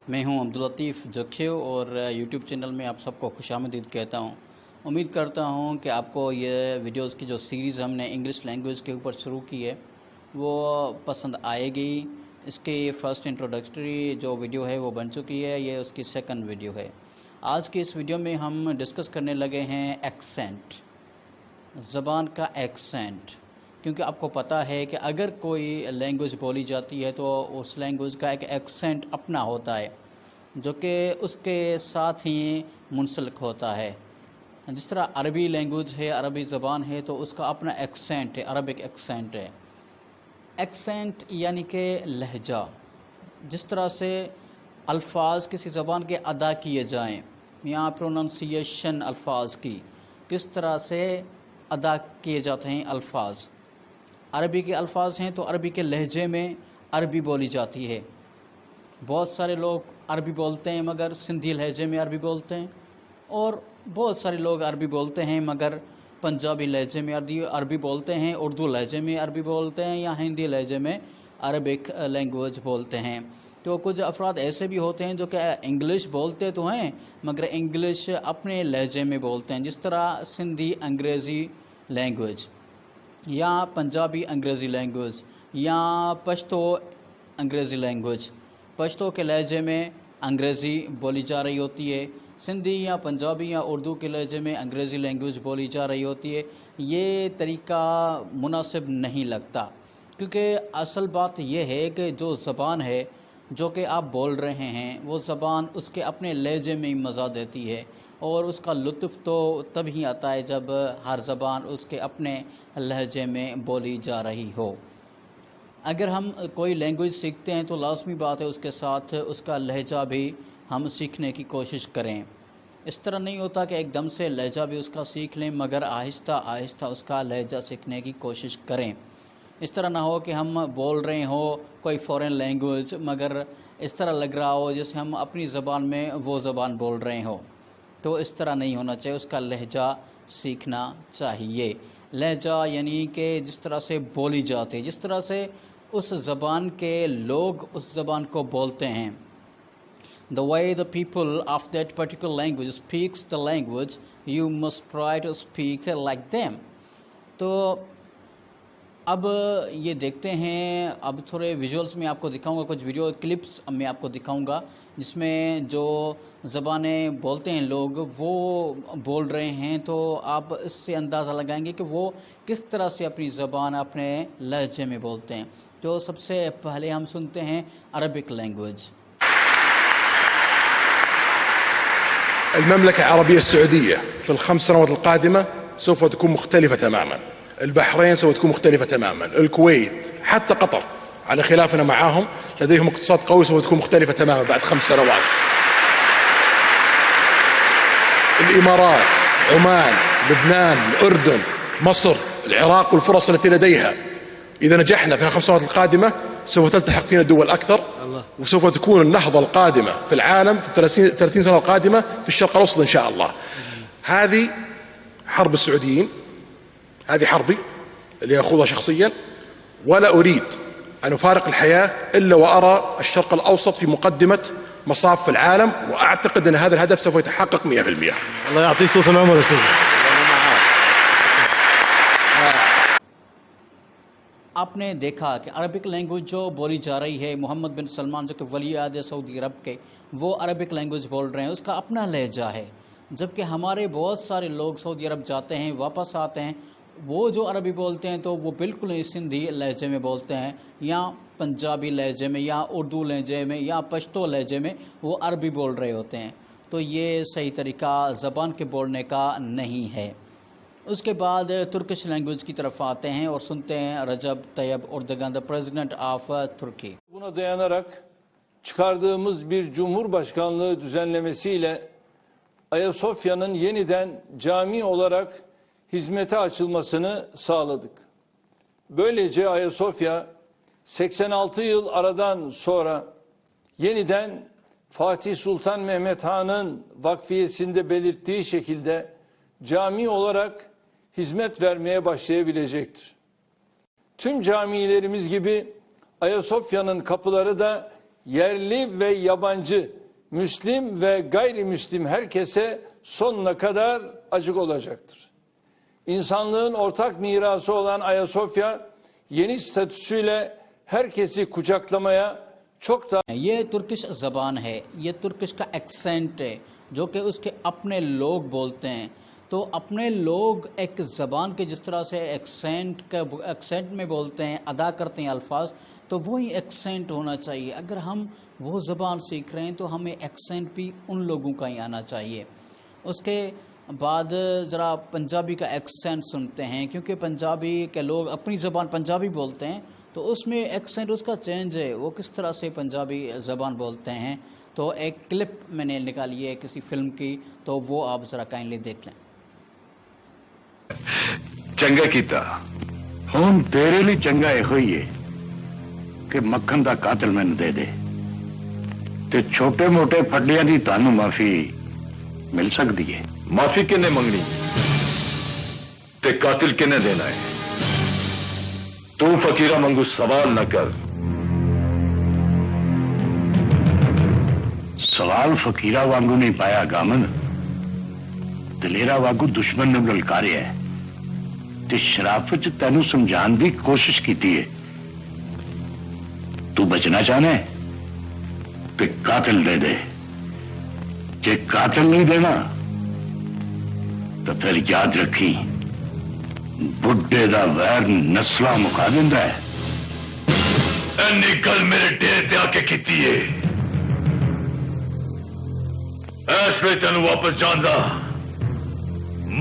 मैं हूं अब्दुल लतीफ़ जखियो और यूट्यूब चैनल में आप सबको खुशामदीद कहता हूं। उम्मीद करता हूं कि आपको ये वीडियोस की जो सीरीज़ हमने इंग्लिश लैंग्वेज के ऊपर शुरू की है वो पसंद आएगी। इसकी फ़र्स्ट इंट्रोडक्टरी जो वीडियो है वो बन चुकी है, ये उसकी सेकंड वीडियो है। आज की इस वीडियो में हम डिस्कस करने लगे हैं एक्सेंट, ज़बान का एक्सेंट। क्योंकि आपको पता है कि अगर कोई लैंग्वेज बोली जाती है तो उस लैंग्वेज का एक एक्सेंट अपना होता है जो कि उसके साथ ही मुंसलिक होता है। जिस तरह अरबी लैंग्वेज है, अरबी ज़बान है, तो उसका अपना एक्सेंट है, अरबिक एक्सेंट है। एक्सेंट यानी कि लहजा, जिस तरह से अल्फाज किसी ज़बान के अदा किए जाएं या प्रोनंसिएशन अल्फाज की किस तरह से अदा किए जाते हैं अल्फाज। अरबी के अल्फाज हैं तो अरबी के लहजे में अरबी बोली जाती है। बहुत सारे लोग अरबी बोलते हैं मगर सिंधी लहजे में अरबी बोलते हैं, और बहुत सारे लोग अरबी बोलते हैं मगर पंजाबी लहजे में अरबी बोलते हैं, उर्दू लहजे में अरबी बोलते हैं या हिंदी लहजे में अरबिक लैंग्वेज बोलते हैं। तो कुछ अफराद ऐसे भी होते हैं जो कि इंग्लिश बोलते तो हैं मगर इंग्लिश अपने लहजे में बोलते हैं, जिस तरह सिंधी अंग्रेज़ी लैंग्वेज या पंजाबी अंग्रेज़ी लैंग्वेज या पश्तो अंग्रेज़ी लैंग्वेज। पश्तो के लहजे में अंग्रेज़ी बोली जा रही होती है, सिंधी या पंजाबी या उर्दू के लहजे में अंग्रेज़ी लैंग्वेज बोली जा रही होती है। ये तरीका मुनासिब नहीं लगता, क्योंकि असल बात यह है कि जो ज़बान है जो कि आप बोल रहे हैं वो ज़बान उसके अपने लहजे में ही मज़ा देती है, और उसका लुत्फ़ तो तभी आता है जब हर ज़बान उसके अपने लहजे में बोली जा रही हो। अगर हम कोई लैंग्वेज सीखते हैं तो लाज़मी बात है उसके साथ उसका लहजा भी हम सीखने की कोशिश करें। इस तरह नहीं होता कि एकदम से लहजा भी उसका सीख लें, मगर आहिस्ता आहिस्ता उसका लहजा सीखने की कोशिश करें। इस तरह ना हो कि हम बोल रहे हो कोई फ़ॉरेन लैंग्वेज मगर इस तरह लग रहा हो जैसे हम अपनी ज़बान में वो ज़बान बोल रहे हो। तो इस तरह नहीं होना चाहिए, उसका लहजा सीखना चाहिए। लहजा यानी कि जिस तरह से बोली जाती है, जिस तरह से उस ज़बान के लोग उस ज़बान को बोलते हैं। The way the people of that particular language speaks the language, you must try to speak like them. तो अब ये देखते हैं, अब थोड़े विजुअल्स में आपको दिखाऊंगा, कुछ वीडियो क्लिप्स मैं आपको दिखाऊंगा जिसमें जो ज़बानें बोलते हैं लोग वो बोल रहे हैं। तो आप इससे अंदाज़ा लगाएंगे कि वो किस तरह से अपनी ज़बान अपने लहजे में बोलते हैं। तो सबसे पहले हम सुनते हैं अरबिक लैंग्वेज। المملكة العربية السعودية في الخمس سنوات القادمة سوف تكون مختلفة تماما. البحرين سوف تكون مختلفة تماما، الكويت، حتى قطر على خلافنا معاهم لديهم اقتصاد قوي سوف تكون مختلفة تماما بعد 5 سنوات. الإمارات، عمان، لبنان، الأردن، مصر، العراق والفرص التي لديها. إذا نجحنا في ال5 سنوات القادمة سوف تلتحق فينا دول أكثر، وسوف تكون النهضة القادمة في العالم في 30 سنة القادمة في الشرق الأوسط إن شاء الله. هذه حرب السعوديين، هذه حربي اللي أخوضها شخصيا، ولا أريد أن أفارق الحياة إلا وأرى الشرق الأوسط في مقدمة مصاف في العالم، وأعتقد أن هذا الهدف سوف يتحقق 100%. الله يعطيك طول العمر يا سيدي. आपने देखा कि अरबिक लैंग्वेज जो बोली जा रही है, मोहम्मद बिन सलमान जो कि वली आहद सऊदी अरब के, वो अरबिक लैंग्वेज बोल रहे हैं, उसका अपना लहजा है। जबकि हमारे बहुत सारे लोग सऊदी अरब जाते हैं, वापस आते हैं, वो जो अरबी बोलते हैं तो वो बिल्कुल ही सिंधी लहजे में बोलते हैं या पंजाबी लहजे में या उर्दू लहजे में या पश्तो लहजे में वो अरबी बोल रहे होते हैं। तो ये सही तरीका ज़बान के बोलने का नहीं है। उसके बाद तुर्किश लैंग्वेज की तरफ आते हैं और सुनते हैं Recep Tayyip Erdogan, the president of Turkey. Buna dayanarak çıkardığımız bir cumhurbaşkanlığı düzenlemesiyle Ayasofya'nın yeniden cami olarak hizmete açılmasını sağladık. Böylece Ayasofya 86 yıl aradan sonra yeniden Fatih Sultan Mehmet Han'ın vakfiyesinde belirttiği şekilde cami olarak hizmet vermeye başlayabilecektir. Tüm camilerimiz gibi Ayasofya'nın kapıları da yerli ve yabancı, Müslim ve gayrimüslim herkese sonuna kadar açık olacaktır. İnsanlığın ortak mirası olan Ayasofya yeni statüsüyle herkesi kucaklamaya çok daha ये Turkish ज़बान है, ये Turkish का accent है जो कि उसके अपने लोग बोलते हैं। तो अपने लोग एक ज़बान के जिस तरह से एक्सेंट में बोलते हैं, अदा करते हैं अल्फाज, तो वही एक्सेंट होना चाहिए। अगर हम वो ज़बान सीख रहे हैं तो हमें एक्सेंट भी उन लोगों का ही आना चाहिए। उसके बाद ज़रा पंजाबी का एक्सेंट सुनते हैं, क्योंकि पंजाबी के लोग अपनी ज़बान पंजाबी बोलते हैं, तो उसमें एक्सेंट उसका चेंज है, वो किस तरह से पंजाबी ज़बान बोलते हैं। तो एक क्लिप मैंने निकाली है किसी फिल्म की, तो वो आप ज़रा काइंडली देख लें। चंगा कीता हुण तेरे लिए चंगा इहो ही है कि मक्खन दा कातिल मैनूं दे दे ते छोटे मोटे फड्डियां दी तानूं माफी मिल सकदी है। माफी किन्ने मंगनी ते कातिल किन्ने देना है? तू फकीरा मंगू सवाल न कर। सवाल फकीरा वांगू नहीं पाया गामन, दलेरा वांगू दुश्मन ने ललकारिया है ते शराफत च तैनू समझाने की कोशिश की है। तू बचना चाहना है ते कातिल दे दे, जे कातिल नहीं देना तो फिर याद रखी बुढ़े दा वैर नस्ला मुका दिंदा है। एनी गल मेरे डेरे ते आके कीती है, ऐस पे तेन वापस जान दा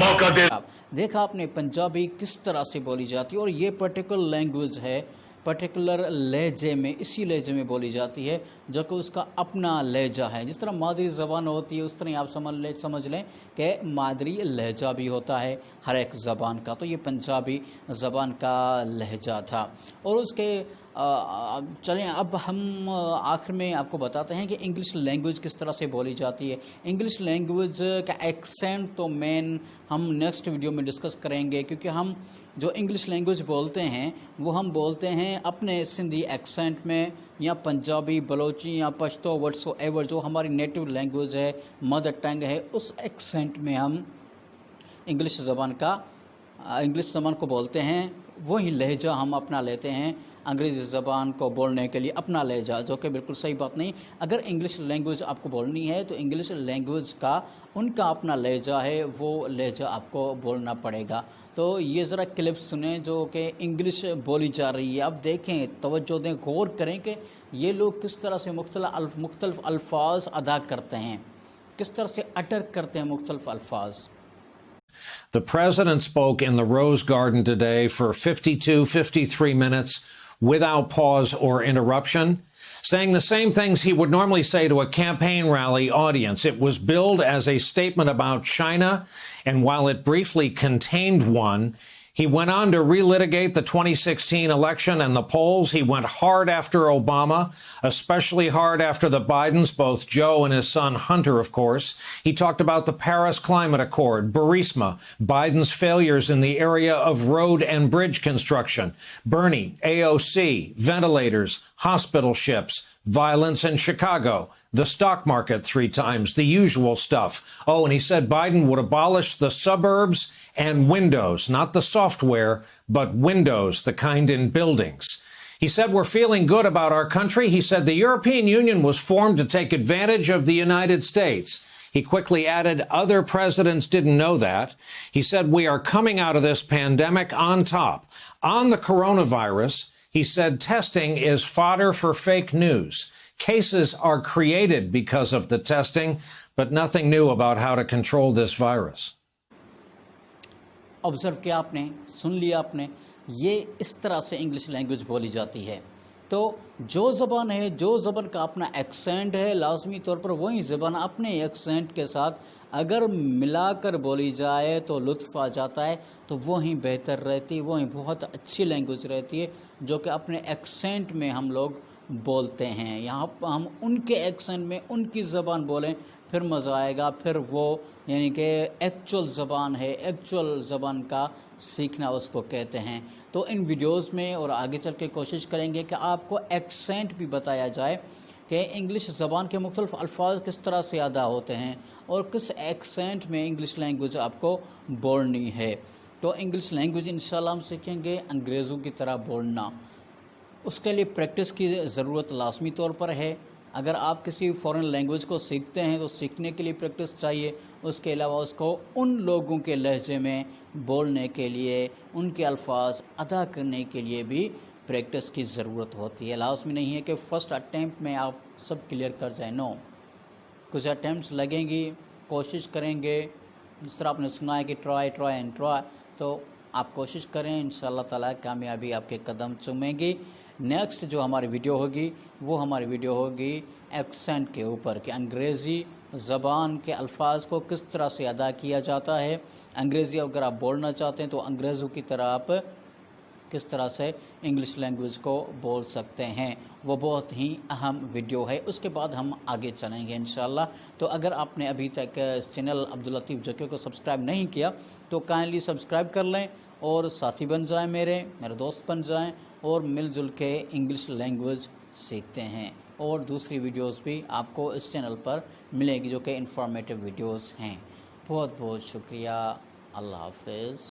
मौका दे। देखा आपने पंजाबी किस तरह से बोली जाती है, और ये पर्टिकुलर लैंग्वेज है, पर्टिकुलर लहजे में, इसी लहजे में बोली जाती है जो कि उसका अपना लहजा है। जिस तरह मादरी ज़बान होती है उस तरह आप समझ लें कि मादरी लहजा भी होता है हर एक ज़बान का। तो ये पंजाबी ज़बान का लहजा था। और उसके चलें अब हम आखिर में आपको बताते हैं कि इंग्लिश लैंग्वेज किस तरह से बोली जाती है। इंग्लिश लैंग्वेज का एक्सेंट तो मेन हम नेक्स्ट वीडियो में डिस्कस करेंगे, क्योंकि हम जो इंग्लिश लैंग्वेज बोलते हैं वो हम बोलते हैं अपने सिंधी एक्सेंट में, या पंजाबी, बलोची या पश्तो, व्हाट्सो एवर जो हमारी नेटिव लैंग्वेज है, मदर टंग है, उस एक्सेंट में हम इंग्लिश ज़बान को बोलते हैं। वही लहजा हम अपना लेते हैं अंग्रेज़ी ज़बान को बोलने के लिए, अपना लहजा, जो कि बिल्कुल सही बात नहीं। अगर इंग्लिश लैंग्वेज आपको बोलनी है तो इंग्लिश लैंग्वेज का उनका अपना लहजा है, वो लहजा आपको बोलना पड़ेगा। तो ये ज़रा क्लिप सुने जो कि इंग्लिश बोली जा रही है। आप देखें, तवज्जो दें, गौर करें कि ये लोग किस तरह से मुख्तलिफ अल्फाज अदा करते हैं, किस तरह से अटर करते हैं मुख्तलिफ अल्फाज। The president spoke in the Rose Garden today for 53 minutes without pause or interruption, saying the same things he would normally say to a campaign rally audience. It was billed as a statement about China, and while it briefly contained one, he went on to relitigate the 2016 election and the polls. He went hard after Obama, especially hard after the Bidens, both Joe and his son Hunter, of course. He talked about the Paris Climate Accord, Burisma, Biden's failures in the area of road and bridge construction, Bernie, AOC, ventilators, hospital ships, violence in Chicago, the stock market 3 times, the usual stuff. Oh, and he said Biden would abolish the suburbs and windows, not the software, but windows, the kind in buildings. He said we're feeling good about our country. He said the European Union was formed to take advantage of the United States. He quickly added other presidents didn't know that. He said we are coming out of this pandemic on top. On the coronavirus, he said testing is fodder for fake news. Cases are created because of the testing, but nothing new about how to control this virus. Observe किया आपने, सुन लिया आपने, ये इस तरह से English language बोली जाती है। तो जो ज़बान है, जो ज़बान का अपना एक्सेंट है, लाजमी तौर पर वही ज़बान अपने एक्सेंट के साथ अगर मिलाकर बोली जाए तो लुत्फ़ आ जाता है, तो वही बेहतर रहती है, वही बहुत अच्छी लैंग्वेज रहती है जो कि अपने एक्सेंट में हम लोग बोलते हैं। यहाँ हम उनके एक्सेंट में उनकी ज़बान बोलें, फिर मज़ा आएगा, फिर वो यानी कि एक्चुअल ज़बान है, एक्चुअल ज़बान का सीखना उसको कहते हैं। तो इन वीडियोस में और आगे चल के कोशिश करेंगे कि आपको एक्सेंट भी बताया जाए کہ انگلش زبان کے مختلف الفاظ کس طرح سے ادا ہوتے ہیں اور کس ایکسینٹ میں انگلش لینگویج آپ کو بولنی ہے. تو انگلش لینگویج انشاءاللہ ہم سیکھیں گے انگریزوں کی طرح بولنا. اس کے لیے پریکٹس کی ضرورت لازمی طور پر ہے. اگر آپ کسی فورن لینگویج کو سیکھتے ہیں تو سیکھنے کے لیے پریکٹس چاہیے. اس کے علاوہ اس کو ان لوگوں کے لہجے میں بولنے کے لیے، ان کے الفاظ ادا کرنے کے لیے بھی پریکٹس کی ضرورت ہوتی ہے. لازمی نہیں ہے کہ فرسٹ اٹیمپٹ میں آپ سب کلیئر کر جائیں. نو، کچھ اٹیمپٹس لگیں گی، کوشش کریں گے. جس طرح آپ نے سنا ہے کہ ٹرائی اینڈ ٹرائی، تو آپ کوشش کریں، انشاءاللہ تعالیٰ کامیابی آپ کے قدم چومیں گی. نیکسٹ جو ہماری ویڈیو ہوگی وہ ہماری ویڈیو ہوگی ایکسینٹ کے اوپر، کہ انگریزی زبان کے الفاظ کو کس طرح سے ادا کیا جاتا ہے. انگریزی اگر آپ بولنا چاہتے ہیں تو انگریزوں کی طرح آپ کس طرح سے انگلش لینگویج کو بول سکتے ہیں. وہ بہت ہی اہم ویڈیو ہے. اس کے بعد ہم آگے چلیں گے انشاءاللہ. تو اگر آپ نے ابھی تک اس چینل عبداللطیف جکیو کو سبسکرائب نہیں کیا تو کائنڈلی سبسکرائب کر لیں اور ساتھی بن جائیں، میرے دوست بن جائیں، اور مل جل کے انگلش لینگویج سیکھتے ہیں. اور دوسری ویڈیوز بھی آپ کو اس چینل پر ملے گی جو کہ انفارمیٹیو ویڈیوز ہیں. بہت بہت شکریہ. اللہ حافظ.